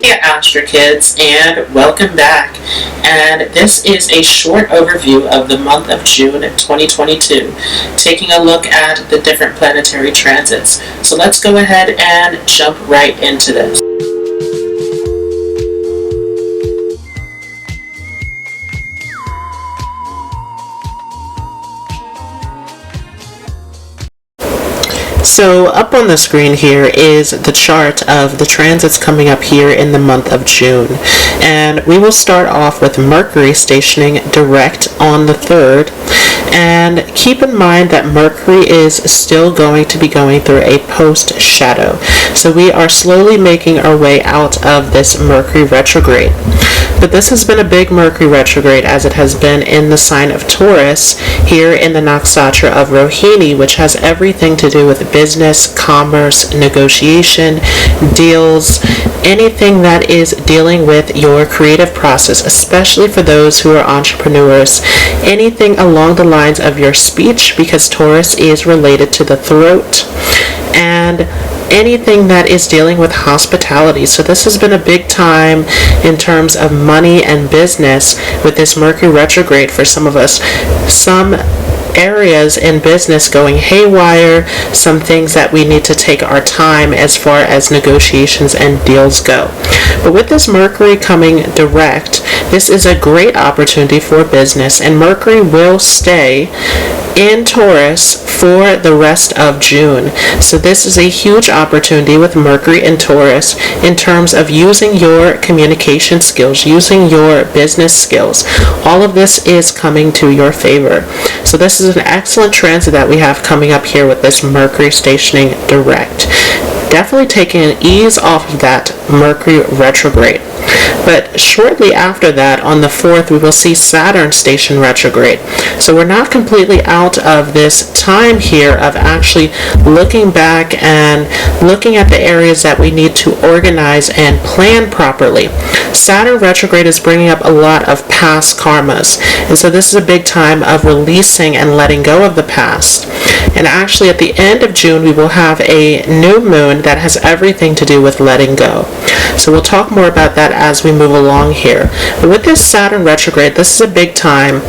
Hey Astro Kids, and welcome back. And this is a short overview of the month of June 2022, taking a look at the different planetary transits. So let's go ahead and jump right into this. So up on the screen here is the chart of the transits coming up here in the month of June. And we will start off with Mercury stationing direct on the 3rd. And keep in mind that Mercury is still going to be going through a post-shadow. So we are slowly making our way out of this Mercury retrograde. But this has been a big Mercury retrograde, as it has been in the sign of Taurus here in the nakshatra of Rohini, which has everything to do with business, commerce, negotiation, deals, anything that is dealing with your creative process, especially for those who are entrepreneurs, anything along the lines of your speech, because Taurus is related to the throat, and anything that is dealing with hospitality. So this has been a big time in terms of money and business with this Mercury retrograde for some of us. Some areas in business going haywire, some things that we need to take our time as far as negotiations and deals go. But with this Mercury coming direct, this is a great opportunity for business, and Mercury will stay in Taurus for the rest of June. So this is a huge opportunity with Mercury in Taurus in terms of using your communication skills, using your business skills. All of this is coming to your favor. So this is an excellent transit that we have coming up here with this Mercury stationing direct. Definitely taking an ease off of that Mercury retrograde. But shortly after that, on the 4th, we will see Saturn station retrograde. So we're not completely out of this time here of actually looking back and looking at the areas that we need to organize and plan properly. Saturn retrograde is bringing up a lot of past karmas. And so this is a big time of releasing and letting go of the past. And actually at the end of June, we will have a new moon that has everything to do with letting go. So we'll talk more about that as we move along here. But with this Saturn retrograde, this is a big time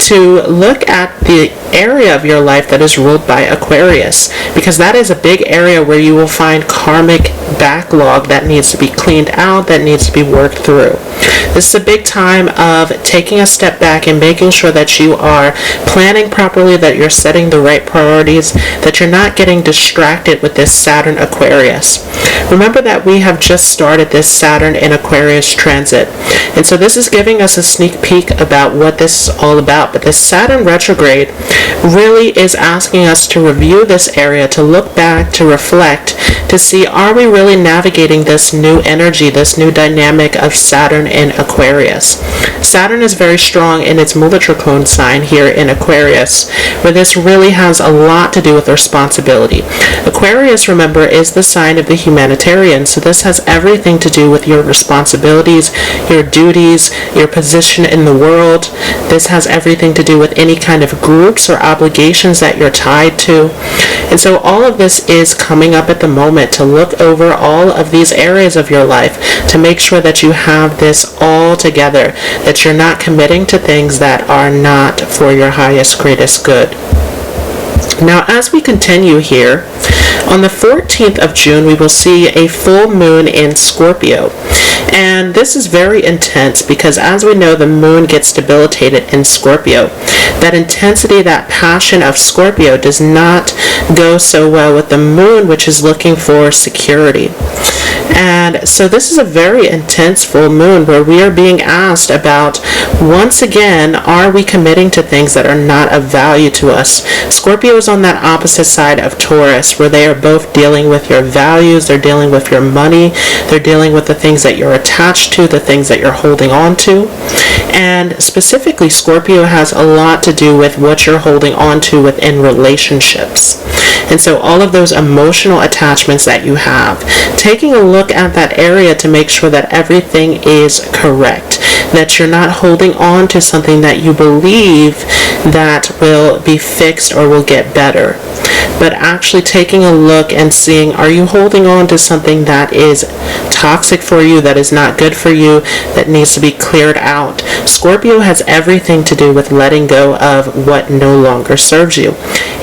to look at the area of your life that is ruled by Aquarius, because that is a big area where you will find karmic backlog that needs to be cleaned out, that needs to be worked through. This is a big time of taking a step back and making sure that you are planning properly, that you're setting the right priorities, that you're not getting distracted with this Saturn Aquarius. Remember that we have just started this Saturn in Aquarius transit, and so this is giving us a sneak peek about what this is all about. But this Saturn retrograde really is asking us to review this area, to look back, to reflect, to see, are we really navigating this new energy, this new dynamic of Saturn in Aquarius. Saturn is very strong in its Mula-Trikona sign here in Aquarius, where this really has a lot to do with responsibility. Aquarius, remember, is the sign of the humanitarian, so this has everything to do with your responsibilities, your duties, your position in the world. This has everything to do with any kind of groups or obligations that you're tied to. And so all of this is coming up at the moment, to look over all of these areas of your life, to make sure that you have this all together, that you're not committing to things that are not for your highest, greatest good. Now, as we continue here, on the 14th of June, we will see a full moon in Scorpio. And this is very intense because, as we know, the moon gets debilitated in Scorpio. That intensity, that passion of Scorpio does not go so well with the moon, which is looking for security. And so this is a very intense full moon where we are being asked about, once again, are we committing to things that are not of value to us? Scorpio is on that opposite side of Taurus, where they are both dealing with your values, they're dealing with your money, they're dealing with the things that you're attached to, the things that you're holding on to. And specifically, Scorpio has a lot to do with what you're holding on to within relationships. And so all of those emotional attachments that you have, taking a look at that area to make sure that everything is correct. that you're not holding on to something that you believe that will be fixed or will get better, but actually taking a look and seeing, are you holding on to something that is toxic for you, that is not good for you, that needs to be cleared out? Scorpio has everything to do with letting go of what no longer serves you.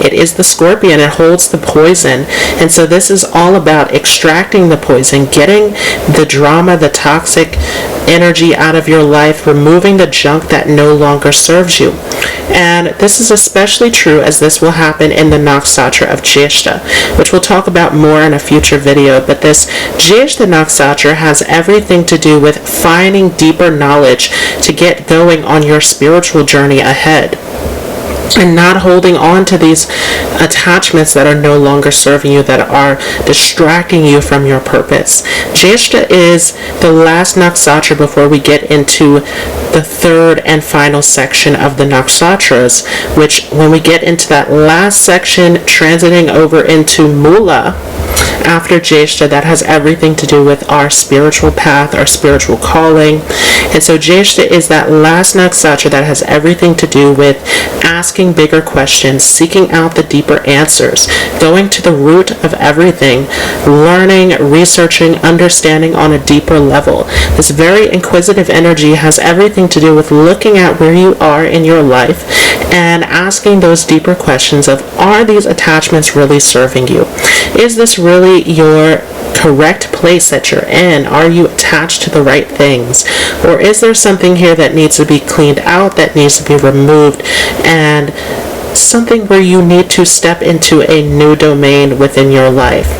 It is the Scorpion, it holds the poison, and so this is all about extracting the poison, getting the drama, the toxic energy out of your life, removing the junk that no longer serves you. And this is especially true as this will happen in the nakshatra of Jyeshta, which we'll talk about more in a future video. But this Jyeshta nakshatra has everything to do with finding deeper knowledge to get going on your spiritual journey ahead, and not holding on to these attachments that are no longer serving you, that are distracting you from your purpose. Jyeshta is the last nakshatra before we get into the third and final section of the nakshatras, which when we get into that last section, transiting over into Mula after Jyeshta, that has everything to do with our spiritual path, our spiritual calling. And so Jyeshta is that last nakshatra that has everything to do with asking bigger questions, seeking out the deeper answers, going to the root of everything, learning, researching, understanding on a deeper level. This very inquisitive energy has everything to do with looking at where you are in your life and asking those deeper questions of, are these attachments really serving you? Is this really your correct place that you're in? Are you attached to the right things? Or is there something here that needs to be cleaned out, that needs to be removed, and something where you need to step into a new domain within your life?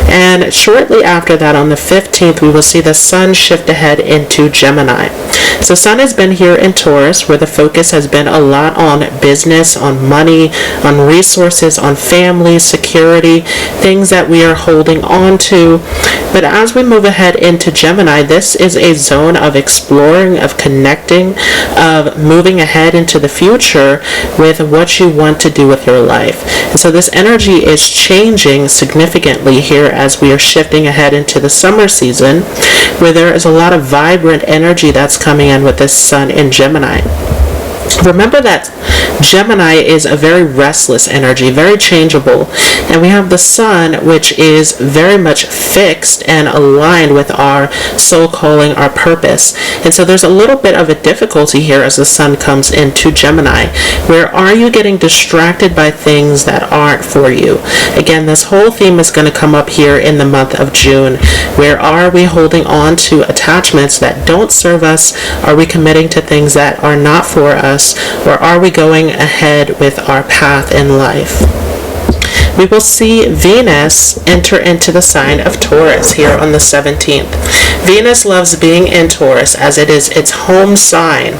And shortly after that, on the 15th, we will see the Sun shift ahead into Gemini. So Sun has been here in Taurus, where the focus has been a lot on business, on money, on resources, on family, security, things that we are holding on to. But as we move ahead into Gemini, this is a zone of exploring, of connecting, of moving ahead into the future with what you want to do with your life. And so this energy is changing significantly here as we are shifting ahead into the summer season, where there is a lot of vibrant energy that's coming in with this Sun in Gemini. Remember that Gemini is a very restless energy, very changeable, and we have the Sun, which is very much fixed and aligned with our soul calling, our purpose. And so there's a little bit of a difficulty here as the Sun comes into Gemini. Where are you getting distracted by things that aren't for you? Again, this whole theme is going to come up here in the month of June. Where are we holding on to attachments that don't serve us? Are we committing to things that are not for us? Or are we going ahead with our path in life? We will see Venus enter into the sign of Taurus here on the 17th. Venus loves being in Taurus as it is its home sign.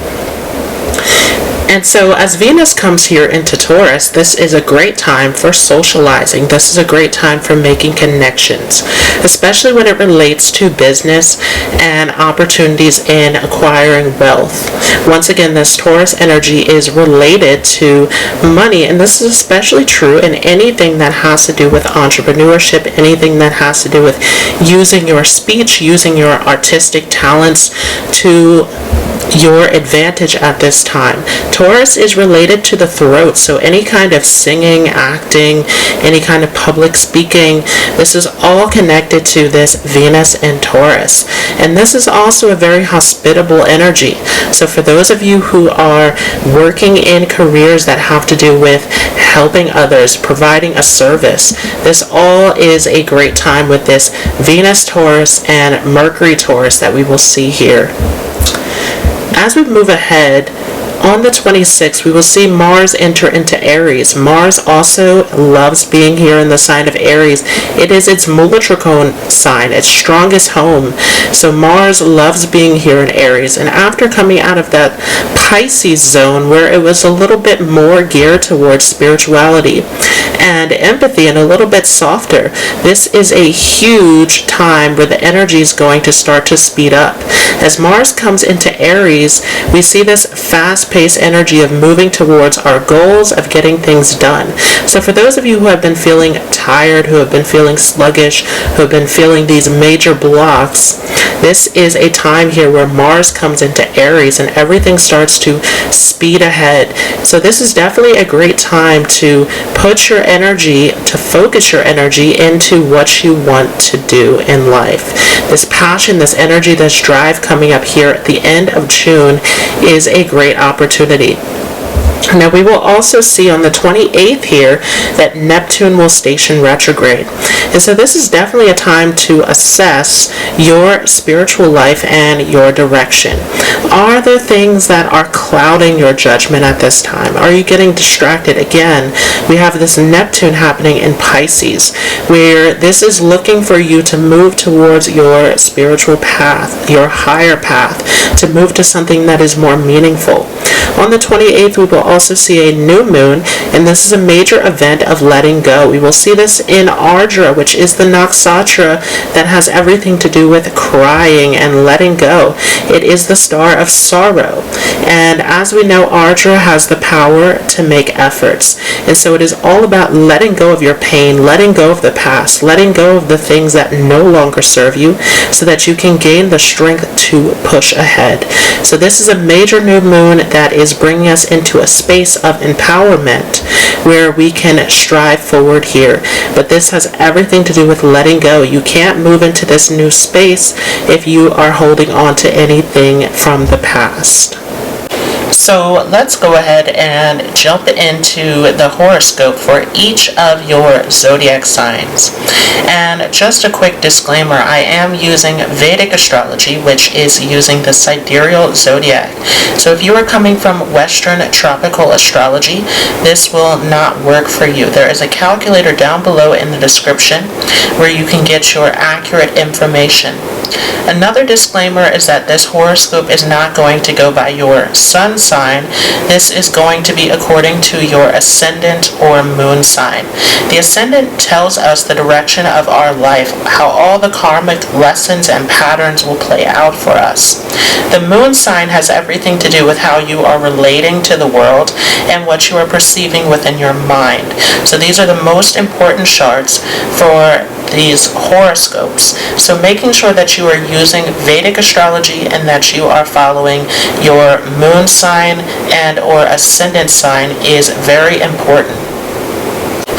And so as Venus comes here into Taurus, this is a great time for socializing. This is a great time for making connections, especially when it relates to business and opportunities in acquiring wealth. Once again, this Taurus energy is related to money, and this is especially true in anything that has to do with entrepreneurship, anything that has to do with using your speech, using your artistic talents to your advantage at this time. Taurus is related to the throat, so any kind of singing, acting, any kind of public speaking, this is all connected to this Venus in Taurus. And this is also a very hospitable energy. So for those of you who are working in careers that have to do with helping others, providing a service, this all is a great time with this Venus Taurus and Mercury Taurus that we will see here. As we move ahead, on the 26th, we will see Mars enter into Aries. Mars also loves being here in the sign of Aries. It is its Mula Trikona sign, its strongest home. So Mars loves being here in Aries. And after coming out of that Pisces zone, where it was a little bit more geared towards spirituality and empathy and a little bit softer, this is a huge time where the energy is going to start to speed up. As Mars comes into Aries, we see this fast fast-paced energy of moving towards our goals, of getting things done. So for those of you who have been feeling tired, who have been feeling sluggish, who have been feeling these major blocks, this is a time here where Mars comes into Aries and everything starts to speed ahead. So this is definitely a great time to put your energy, to focus your energy into what you want to do in life. This passion, this energy, this drive coming up here at the end of June is a great opportunity. Now we will also see on the 28th here that Neptune will station retrograde. And so this is definitely a time to assess your spiritual life and your direction. Are there things that are clouding your judgment at this time? Are you getting distracted? Again, we have this Neptune happening in Pisces, where this is looking for you to move towards your spiritual path, your higher path, to move to something that is more meaningful. On the 28th, we will also see a new moon, and this is a major event of letting go. We will see this in Ardra, which is the nakshatra that has everything to do with crying and letting go. It is the star of sorrow. And as we know, Ardra has the power to make efforts. And so it is all about letting go of your pain, letting go of the past, letting go of the things that no longer serve you so that you can gain the strength to push ahead. So this is a major new moon that is bringing us into a space of empowerment where we can strive forward here. But this has everything to do with letting go. You can't move into this new space if you are holding on to anything from the past. So let's go ahead and jump into the horoscope for each of your zodiac signs. And just a quick disclaimer, I am using Vedic Astrology, which is using the sidereal zodiac. So if you are coming from Western tropical astrology, this will not work for you. There is a calculator down below in the description where you can get your accurate information. Another disclaimer is that this horoscope is not going to go by your sun sign. This is going to be according to your ascendant or moon sign. The ascendant tells us the direction of our life, how all the karmic lessons and patterns will play out for us. The moon sign has everything to do with how you are relating to the world and what you are perceiving within your mind. So these are the most important charts for these horoscopes. So making sure that you are using Vedic astrology and that you are following your moon sign and or ascendant sign is very important.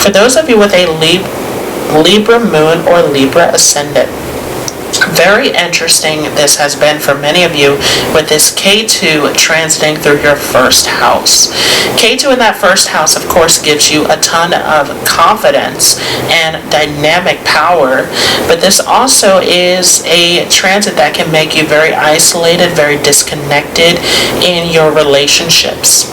For those of you with a Libra moon or Libra ascendant, very interesting this has been for many of you with this K2 transiting through your first house. K2 in that first house, of course, gives you a ton of confidence and dynamic power, but this also is a transit that can make you very isolated, very disconnected in your relationships.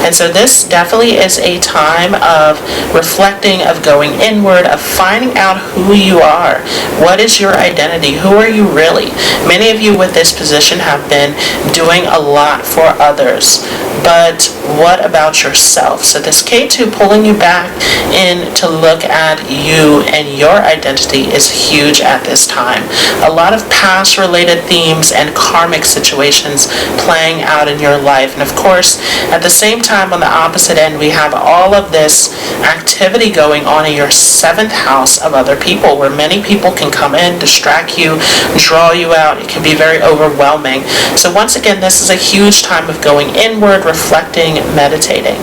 And so this definitely is a time of reflecting, of going inward, of finding out who you are. What is your identity? Who are you really? Many of you with this position have been doing a lot for others, but what about yourself? So this K2 pulling you back in to look at you and your identity is huge at this time. A lot of past related themes and karmic situations playing out in your life. And of course, at the same time on the opposite end, we have all of this activity going on in your 7th house of other people, where many people can come in, distract you, draw you out. It can be very overwhelming. So once again, this is a huge time of going inward, reflecting, meditating.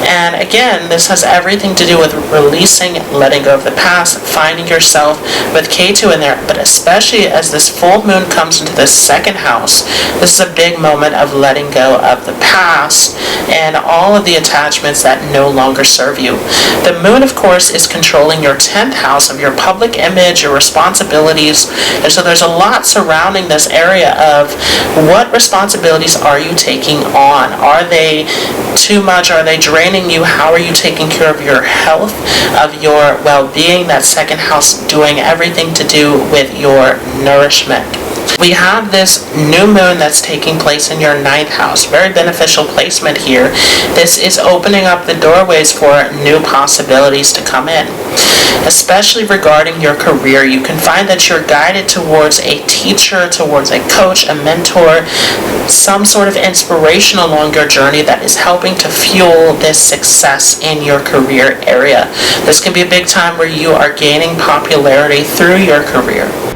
And again, this has everything to do with releasing, letting go of the past, finding yourself with K2 in there, but especially as this full moon comes into the 2nd house, this is a big moment of letting go of the past and all of the attachments that no longer serve you. The moon, of course, is controlling your 10th house of your public image, your responsibilities, and so there's a lot surrounding this area of what responsibilities are you taking on? Are they too much? Are they draining you? How are you taking care of your health, of your well-being? That 2nd house doing everything to do with your nourishment. We have this new moon that's taking place in your 9th house. Very beneficial placement here. This is opening up the doorways for new possibilities to come in. Especially regarding your career, you can find that you're guided towards a teacher, towards a coach, a mentor, some sort of inspiration along your journey that is helping to fuel this success in your career area. This can be a big time where you are gaining popularity through your career.